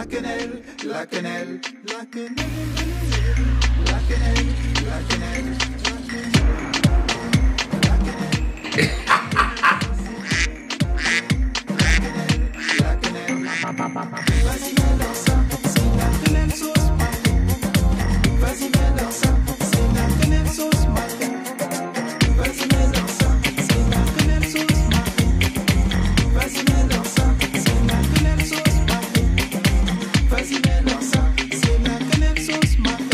la quenelle, la quenelle, la quenelle, la quenelle, la quenelle, la quenelle, la quenelle, vas-y mets dans ça, c'est la quenelle sauce matin. Vas-y mets dans ça, c'est la quenelle sauce matin. Vas-y mets dans ça, c'est la quenelle sauce matin. Vas-y mets dans ça, c'est la quenelle sauce matin. Vas-y mets dans ça, c'est la quenelle sauce matin.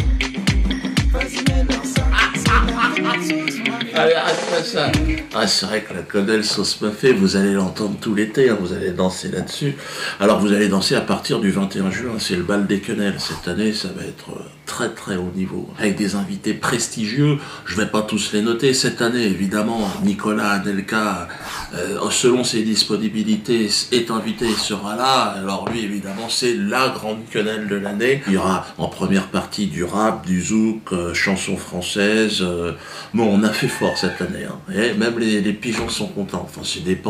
Vas-y mets dans ça, c'est la quenelle sauce matin. Allez, arrête-moi ça. Ah, c'est vrai que la quenelle sauce mafé, vous allez l'entendre tout l'été, hein, vous allez danser là-dessus. Alors vous allez danser à partir du 21 juin, c'est le bal des quenelles. Cette année, ça va être très très haut niveau, avec des invités prestigieux. Je vais pas tous les noter cette année, évidemment. Nicolas Anelka, selon ses disponibilités, est invité et sera là. Alors lui, évidemment, c'est la grande quenelle de l'année. Il y aura en première partie du rap, du zouk, chansons françaises. Bon, on a fait fort cette année, hein. Et même les pigeons sont contents. Enfin,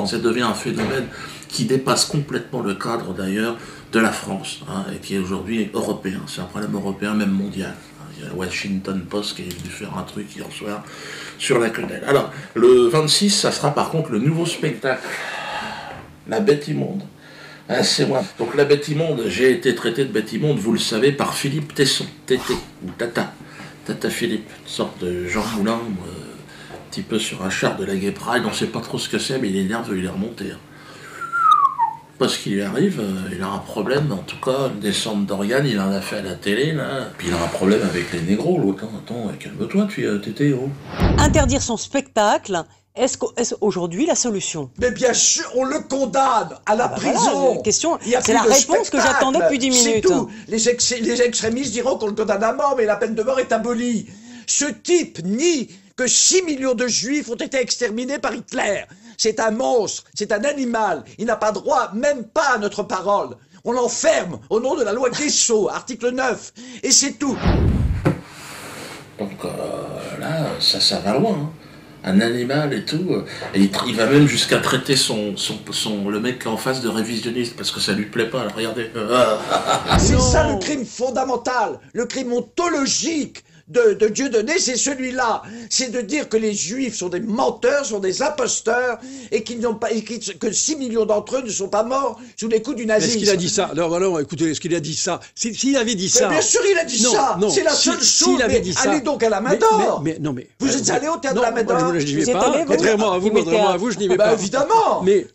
ça devient un phénomène qui dépasse complètement le cadre d'ailleurs de la France, hein, et qui est aujourd'hui européen. C'est un problème européen, même mondial. Il y a le Washington Post qui est venu faire un truc hier soir sur la quenelle. Alors, le 26, ça sera par contre le nouveau spectacle, La Bête Immonde. Ah, c'est moi. Donc la Bête Immonde, j'ai été traité de Bête Immonde, vous le savez, par Philippe Tesson, Tété, ou Tata. Tata Philippe, une sorte de Jean Moulin, un petit peu sur un char de la Gay Pride, on ne sait pas trop ce que c'est, mais il est nerveux, il est remonté. Hein. Parce qu'il lui arrive, il a un problème, en tout cas, une descente d'organes, il en a fait à la télé, là. Puis il a un problème avec les négros, l'autre. Attends, calme-toi, Tété, oh. Interdire son spectacle, est-ce aujourd'hui la solution? Mais bien sûr, on le condamne à la prison. Voilà, question, c'est la réponse que j'attendais depuis 10 minutes. C'est tout. Les extrémistes diront qu'on le condamne à mort, mais la peine de mort est abolie. Ce type nie que 6 millions de juifs ont été exterminés par Hitler. C'est un monstre, c'est un animal. Il n'a pas droit, même pas à notre parole. On l'enferme au nom de la loi Guessot, article 9. Et c'est tout. Donc là, ça va loin. Hein. Un animal et tout. Et il va même jusqu'à traiter le mec qui est en face de révisionniste parce que ça lui plaît pas. Regardez. C'est ça le crime fondamental, le crime ontologique de Dieudonné, c'est celui-là. C'est de dire que les juifs sont des menteurs, sont des imposteurs, et qu'ils n'ont pas, que 6 millions d'entre eux ne sont pas morts sous les coups du nazisme. Est-ce qu'il a dit ça? Non, écoutez, est-ce qu'il a dit ça? S'il avait dit ça... Mais bien sûr, il a dit ça. C'est la seule chose. S'il avait dit ça... Allez donc à la Main d'Or. Non, vous êtes allé au théâtre de la Main d'Or? Je n'y vais pas. Contrairement à vous, je n'y vais pas. Évidemment. Mais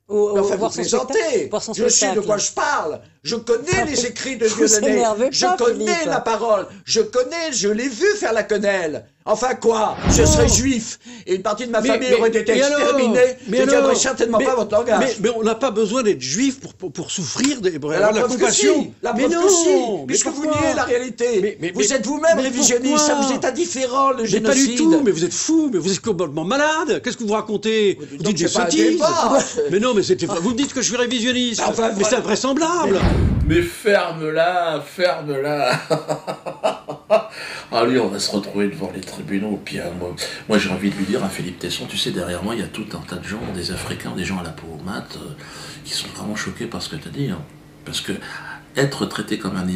enfin, vous plaisantez. Je sais de quoi je parle. Je connais les écrits de Dieudonné. Je connais la parole. Je l'ai vu faire la quenelle. Enfin quoi? Je serais juif et une partie de ma famille aurait été exterminée. Je ne tiendrai certainement pas votre langage. Mais on n'a pas besoin d'être juif pour souffrir, pour avoir la compassion. La preuve que si, puisque vous niez la réalité. Vous êtes vous-même révisionniste, ça vous est indifférent, le génocide. Pas du tout, mais vous êtes fou, mais vous êtes complètement malade. Qu'est-ce que vous racontez? Vous dites des sottises. Mais non, mais vous me dites que je suis révisionniste. Mais c'est invraisemblable. Mais ferme-la. Ah lui, on va se retrouver devant les tribunaux. Puis moi j'ai envie de lui dire à Philippe Tesson, tu sais, derrière moi, il y a tout un tas de gens, des Africains, des gens à la peau mate, qui sont vraiment choqués par ce que tu as dit. Hein. Parce que être traité comme un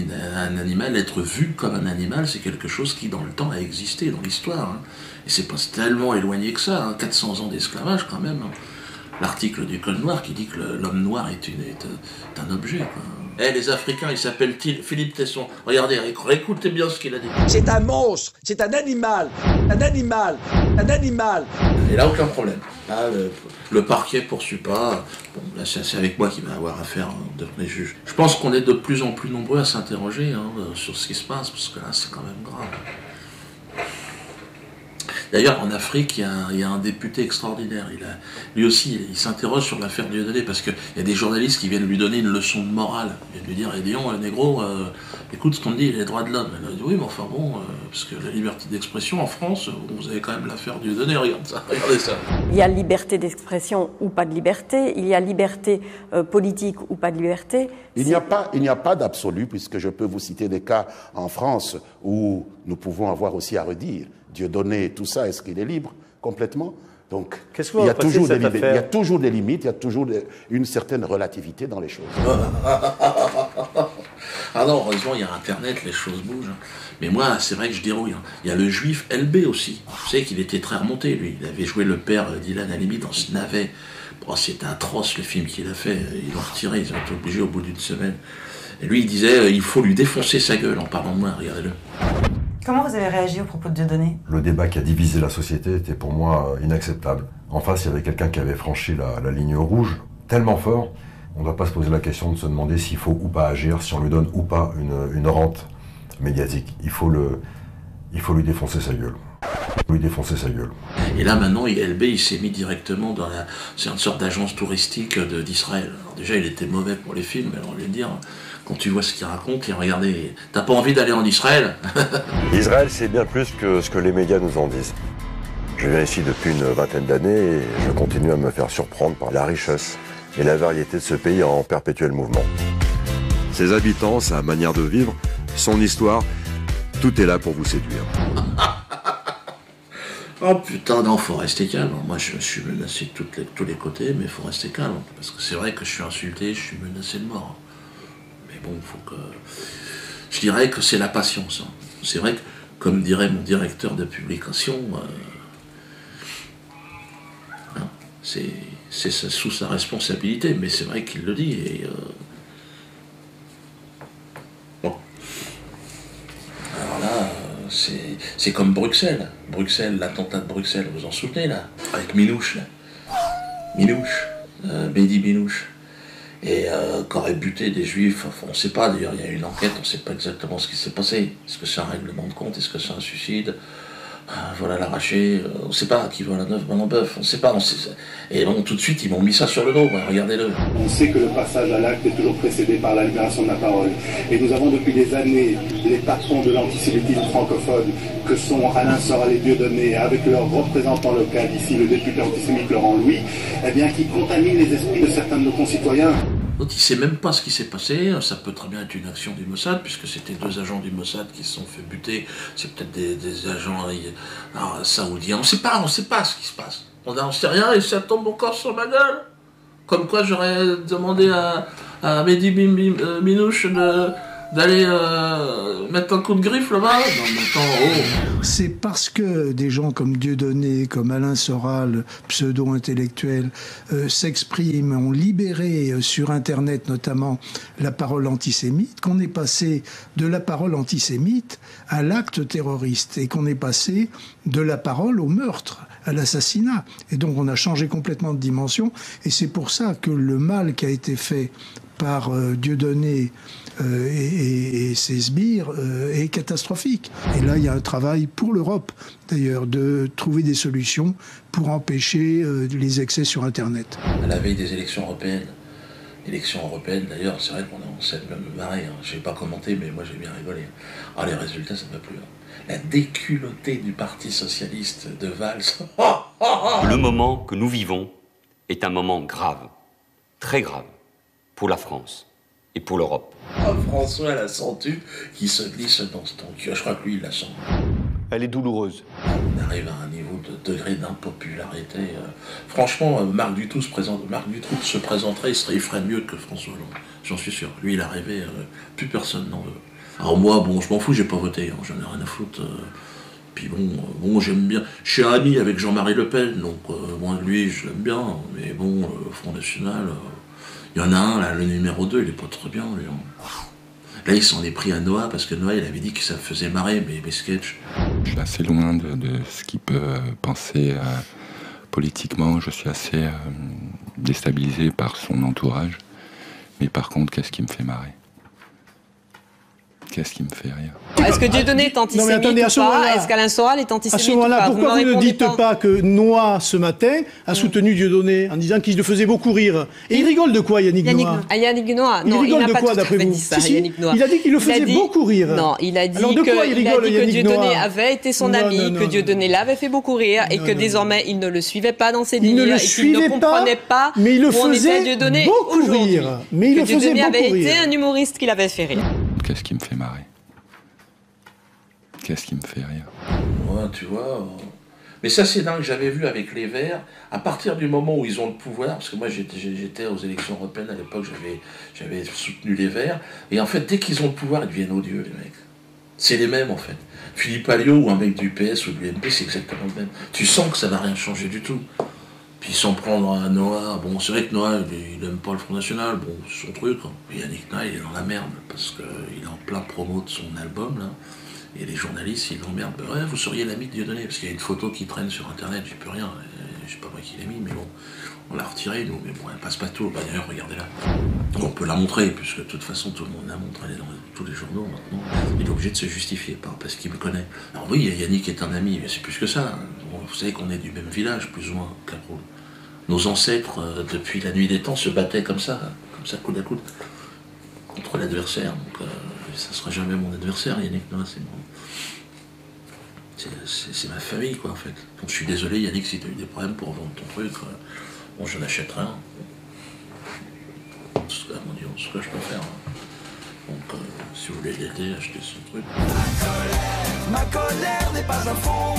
animal, être vu comme un animal, c'est quelque chose qui, dans le temps, a existé dans l'histoire. Hein. Et c'est pas tellement éloigné que ça, hein. 400 ans d'esclavage quand même. Hein. L'article du Code noir qui dit que l'homme noir est un objet, quoi. Les Africains, ils s'appellent Philippe Tesson. Regardez, écoutez bien ce qu'il a dit. C'est un monstre, c'est un animal. Et là, aucun problème. Là, le parquet poursuit pas. Bon, là, c'est avec moi qu'il va avoir affaire devant les juges. Je pense qu'on est de plus en plus nombreux à s'interroger sur ce qui se passe, parce que là, c'est quand même grave. D'ailleurs, en Afrique, il y a un député extraordinaire. Lui aussi, il s'interroge sur l'affaire Dieudonné, parce qu'il y a des journalistes qui viennent lui donner une leçon de morale. Ils viennent lui dire, Dion, négro, écoute ce qu'on te dit, les droits de l'homme. Elle a dit, oui, mais enfin bon, parce que la liberté d'expression en France, vous avez quand même l'affaire Dieudonné, regardez ça. Il y a liberté d'expression ou pas de liberté, il y a liberté politique ou pas de liberté. Il n'y a pas d'absolu, puisque je peux vous citer des cas en France où nous pouvons avoir aussi à redire. Dieudonné, tout ça, est-ce qu'il est libre complètement? Donc, Qu'est-ce que il vous y a appréciez toujours de des cette limites, il y a affaire? toujours des limites, il y a toujours une certaine relativité dans les choses. Ah non, heureusement, il y a Internet, les choses bougent. Mais moi, c'est vrai que je dérouille. Il y a le juif LB aussi. Vous savez qu'il était très remonté, lui. Il avait joué le père d'Ilan Halimi dans ce navet. Bon, c'était atroce, le film qu'il a fait. Ils l'ont retiré, ils ont été obligés au bout d'une semaine. Et lui, il disait, il faut lui défoncer sa gueule en parlant de moi, regardez-le. Comment vous avez réagi au propos de Dieudonné? Le débat qui a divisé la société était pour moi inacceptable. En face, il y avait quelqu'un qui avait franchi la ligne rouge tellement fort, on ne doit pas se poser la question de se demander s'il faut ou pas agir, si on lui donne ou pas une rente médiatique. Il faut lui défoncer sa gueule. Lui défoncer sa gueule. Et là, maintenant, ILB, il s'est mis directement dans la... C'est une sorte d'agence touristique d'Israël. Alors déjà, il était mauvais pour les films, mais alors, je vais dire, quand tu vois ce qu'il raconte, et regardez, t'as pas envie d'aller en Israël? Israël, c'est bien plus que ce que les médias nous en disent. Je viens ici depuis une vingtaine d'années et je continue à me faire surprendre par la richesse et la variété de ce pays en perpétuel mouvement. Ses habitants, sa manière de vivre, son histoire, tout est là pour vous séduire. Oh putain, non, faut rester calme. Moi, je suis menacé de tous les côtés, mais faut rester calme. Parce que c'est vrai que je suis insulté, je suis menacé de mort. Mais bon, faut que... Je dirais que c'est la patience. C'est vrai que, comme dirait mon directeur de publication, c'est sous sa responsabilité, mais c'est vrai qu'il le dit. Et, bon. Alors là... C'est comme Bruxelles. Bruxelles, l'attentat de Bruxelles, vous en souvenez là? Avec Minouche, là. Minouche, Mehdi Minouche. Et qu'aurait buté des juifs, enfin, on ne sait pas d'ailleurs, il y a une enquête, on ne sait pas exactement ce qui s'est passé. Est-ce que c'est un règlement de compte? Est-ce que c'est un suicide? Vol à l'arraché, on ne sait pas qui vole à neuf ballons bœuf, on ne sait pas. Et bon, tout de suite, ils m'ont mis ça sur le dos, regardez-le. On sait que le passage à l'acte est toujours précédé par la libération de la parole. Et nous avons depuis des années les patrons de l'antisémitisme francophone, que sont Alain Soral et Dieudonné, avec leur représentant local ici, le député antisémite Laurent Louis, eh bien, qui contaminent les esprits de certains de nos concitoyens. Donc il ne sait même pas ce qui s'est passé, ça peut très bien être une action du Mossad, puisque c'était 2 agents du Mossad qui se sont fait buter, c'est peut-être des agents saoudiens, on ne sait pas ce qui se passe. On n'en sait rien et ça tombe encore sur ma gueule. Comme quoi j'aurais demandé à Mehdi Minouche d'aller mettre un coup de griffe là-bas. C'est parce que des gens comme Dieudonné, comme Alain Soral, pseudo-intellectuels, s'expriment, ont libéré sur Internet notamment la parole antisémite, qu'on est passé de la parole antisémite à l'acte terroriste et qu'on est passé de la parole au meurtre, à l'assassinat. Et donc on a changé complètement de dimension et c'est pour ça que le mal qui a été fait par Dieudonné et ses sbires est catastrophique. Et là, il y a un travail pour l'Europe, d'ailleurs, de trouver des solutions pour empêcher les excès sur Internet. À la veille des élections européennes, d'ailleurs, c'est vrai qu'on s'est même marré. Je n'ai pas commenté, mais moi j'ai bien rigolé. Ah, les résultats, ça ne va plus. La déculottée du Parti Socialiste de Valls. Le moment que nous vivons est un moment grave, très grave, pour la France et pour l'Europe. Oh, François, elle a senti qui se glisse dans ce tank. Je crois que lui, il la sent. Elle est douloureuse. On arrive à un niveau de degré d'impopularité. Franchement, Marc Dutroux se présenterait, il ferait mieux que François Hollande. J'en suis sûr. Lui, il a rêvé, plus personne n'en veut. Alors moi, bon, je m'en fous, j'ai pas voté, j'en ai rien à foutre. Puis bon, j'aime bien. Je suis ami avec Jean-Marie Le Pen, donc moi, lui, je l'aime bien. Mais bon, le Front National... Il y en a un, là, le numéro 2, il est pas trop bien, lui. Là, il s'en est pris à Noah, parce que Noah, il avait dit que ça faisait marrer mes sketchs. Je suis assez loin de ce qu'il peut penser politiquement. Je suis assez déstabilisé par son entourage. Mais par contre, qu'est-ce qui me fait marrer? Qu'est-ce qui me fait rire? Est-ce que Dieudonné est antisémite ou pas? Est-ce qu'Alain Soral est antisémite à ce moment-là, ou pas? pourquoi vous ne dites pas que Noah, ce matin, a soutenu Dieudonné en disant qu'il le faisait beaucoup rire? Et il rigole de quoi, Yannick Noah? Yannick Noah, non, il n'a pas tout à fait dit ça, Yannick Noah. Il a dit qu'il le faisait beaucoup rire. Non, il a dit que Dieudonné avait été son ami, que Dieudonné l'avait fait beaucoup rire et que désormais il ne le suivait pas dans ses délires et qu'il ne comprenait pas où en était Dieudonné aujourd'hui. Que Dieudonné avait été un humoriste qui l'avait fait rire. Qu'est-ce qui me fait marrer? Qu'est-ce qui me fait rire? Moi, tu vois, Mais ça, c'est dingue, j'avais vu avec les Verts, à partir du moment où ils ont le pouvoir, parce que moi j'étais aux élections européennes à l'époque, j'avais soutenu les Verts, et en fait, dès qu'ils ont le pouvoir, ils deviennent odieux, les mecs. C'est les mêmes, en fait. Philippe Alliot ou un mec du PS ou de l'UMP, c'est exactement le même. Tu sens que ça va rien changer du tout. Puis sans prendre à Noah, bon, c'est vrai que Noah, il aime pas le Front National, bon, c'est son truc. Hein. Puis Yannick Noah, il est dans la merde, parce qu'il est en plein promo de son album, là. Et les journalistes, ils l'emmerdent. Ouais, vous seriez l'ami de Dieudonné, parce qu'il y a une photo qui traîne sur Internet, j'ai plus rien. Je sais pas moi qui l'ai mis, mais bon, on l'a retirée, nous, mais bon, elle passe pas tout. Bah, d'ailleurs, regardez-la. On peut la montrer, puisque de toute façon, tout le monde la montre, elle est dans tous les journaux maintenant. Il est obligé de se justifier, parce qu'il me connaît. Alors oui, Yannick est un ami, mais c'est plus que ça. Bon, vous savez qu'on est du même village, plus ou moins, Cameroun. Nos ancêtres, depuis la nuit des temps, se battaient comme ça, coude à coude, contre l'adversaire. Donc, ça sera jamais mon adversaire, Yannick Noah, c'est bon. C'est ma famille, quoi, en fait. Donc je suis désolé, Yannick, si tu as eu des problèmes pour vendre ton truc, bon, je n'achète rien. C'est ce que je peux faire. Donc, si vous voulez l'aider, achetez son truc. Ma colère n'est pas un fond,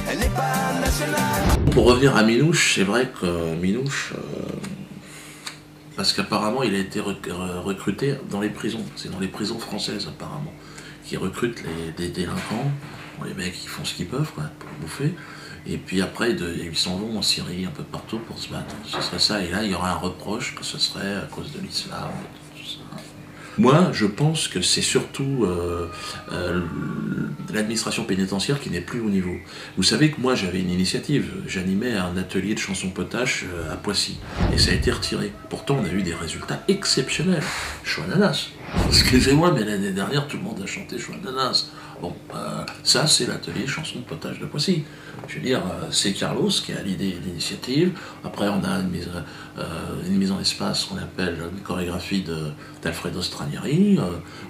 elle n'est pas nationale. Pour revenir à Minouche, c'est vrai que Minouche, parce qu'apparemment il a été recruté dans les prisons, c'est dans les prisons françaises apparemment, qui recrutent des délinquants, bon, les mecs ils font ce qu'ils peuvent quoi, pour bouffer, et puis après ils s'en vont en Syrie un peu partout pour se battre, ce serait ça, et là il y aura un reproche que ce serait à cause de l'islam, tout ça. Moi, je pense que c'est surtout l'administration pénitentiaire qui n'est plus au niveau. Vous savez que moi, j'avais une initiative. J'animais un atelier de chansons potaches à Poissy. Et ça a été retiré. Pourtant, on a eu des résultats exceptionnels. Chouananas. Excusez-moi, mais l'année dernière, tout le monde a chanté Chouananas. Bon, ça, c'est l'atelier chansons potaches de Poissy. Je veux dire, c'est Carlos qui a l'idée et l'initiative. Après, on a une mise en espace qu'on appelle une chorégraphie d'Alfredo Stranieri.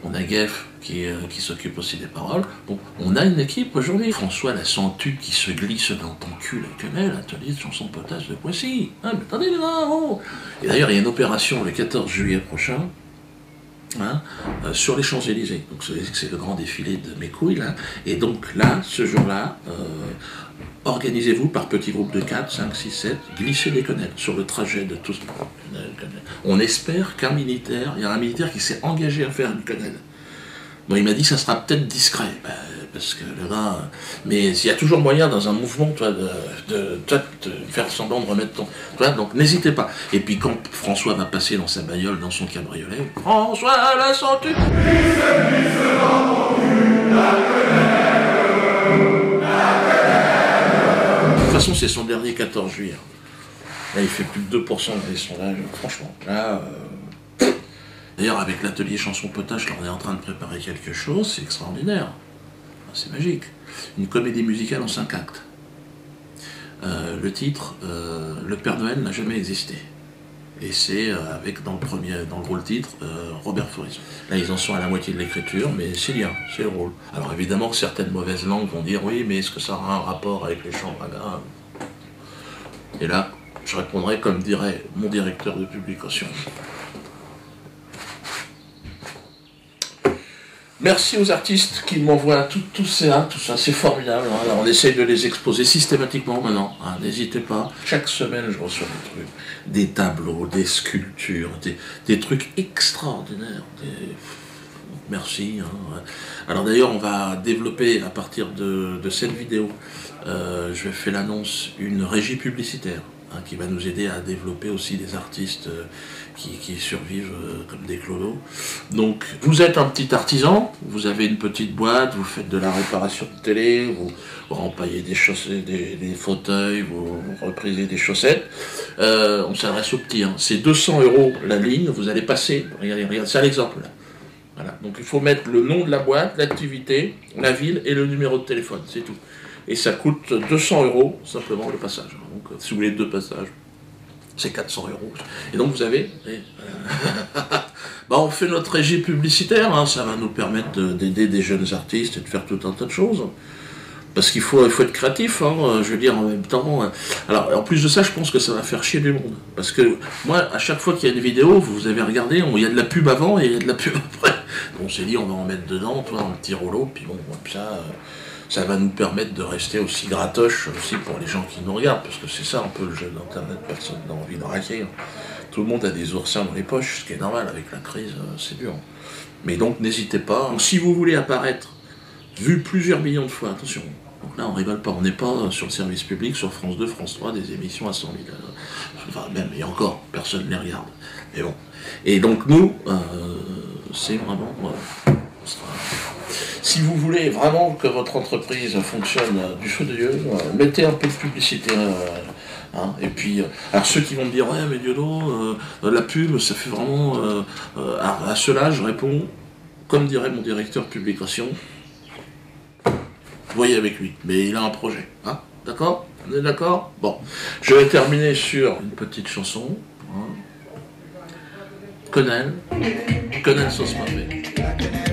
On a Geff qui s'occupe aussi des paroles. Bon, on a une équipe aujourd'hui. François la Sentue qui se glisse dans ton cul la quenelle, atelier de chansons potaches de Poissy. Ah, mais attendez, les gars, oh. Et d'ailleurs, il y a une opération le 14 juillet prochain. Hein, sur les Champs-Élysées. Donc c'est le grand défilé de mes couilles là. Et donc là, ce jour-là, organisez-vous par petits groupes de 4, 5, 6, 7, glissez des quenelles sur le trajet de tous. On espère qu'un militaire, il y a un militaire qui s'est engagé à faire une quenelle. Bon, il m'a dit que ça sera peut-être discret, parce que le gars... Mais il y a toujours moyen dans un mouvement, toi, de faire semblant de remettre ton... Toi, donc n'hésitez pas. Et puis quand François va passer dans sa bagnole, dans son cabriolet, François la Sentue. De toute façon, c'est son dernier 14 juillet. Là, il fait plus de 2% dans les sondages, franchement. Là... D'ailleurs, avec l'atelier Chansons Potaches, là, on est en train de préparer quelque chose, c'est extraordinaire. C'est magique. Une comédie musicale en 5 actes. Le titre, Le Père Noël n'a jamais existé. Et c'est avec, dans le rôle titre, Robert Faurisson. Là, ils en sont à la moitié de l'écriture, mais c'est bien, c'est le rôle. Alors évidemment que certaines mauvaises langues vont dire, oui, mais est-ce que ça aura un rapport avec les chants ragas? Et là, je répondrai comme dirait mon directeur de publication. Merci aux artistes qui m'envoient tout ça, c'est formidable. Hein. Alors on essaye de les exposer systématiquement maintenant, hein. N'hésitez pas. Chaque semaine, je reçois des trucs, des tableaux, des sculptures, des trucs extraordinaires. Merci. Hein. Alors d'ailleurs, on va développer à partir de cette vidéo, je vais faire l'annonce, une régie publicitaire. Qui va nous aider à développer aussi des artistes qui survivent comme des clodos. Donc, vous êtes un petit artisan, vous avez une petite boîte, vous faites de la réparation de télé, vous rempaillez des chaussettes, des fauteuils, vous reprisez des chaussettes. On s'adresse aux petits. Hein. C'est 200 € la ligne, vous allez passer, regardez, c'est un exemple là. Voilà. Donc, il faut mettre le nom de la boîte, l'activité, la ville et le numéro de téléphone, c'est tout. Et ça coûte 200 € simplement le passage. Donc si vous voulez 2 passages, c'est 400 €. Et donc vous avez... on fait notre régie publicitaire, hein, ça va nous permettre d'aider des jeunes artistes et de faire tout un tas de choses. Parce qu'il faut être créatif, hein, je veux dire, en même temps... Alors, en plus de ça, je pense que ça va faire chier du monde. Parce que moi, à chaque fois qu'il y a une vidéo, vous avez regardé, il y a de la pub avant et il y a de la pub après. On s'est dit, on va en mettre dedans, toi, un petit rouleau, puis bon, ça va nous permettre de rester aussi gratoche aussi pour les gens qui nous regardent, parce que c'est ça un peu le jeu d'Internet, personne n'a envie de raquer. Tout le monde a des oursins dans les poches, ce qui est normal, avec la crise, c'est dur. Mais donc, n'hésitez pas. Donc, si vous voulez apparaître, vu plusieurs millions de fois, attention, donc là, on rigole pas, on n'est pas sur le service public, sur France 2, France 3, des émissions à 100 000. Enfin, même, et encore, personne ne les regarde. Mais bon. Et donc, nous, c'est vraiment... si vous voulez vraiment que votre entreprise fonctionne du feu de Dieu, mettez un peu de publicité. Et puis, alors ceux qui vont me dire, ouais, mais Diodo, la pub, ça fait vraiment... à cela, je réponds, comme dirait mon directeur publication, voyez avec lui, mais il a un projet. Hein, d'accord? On est d'accord? Bon, je vais terminer sur une petite chanson. Quenelle sauce parfaite.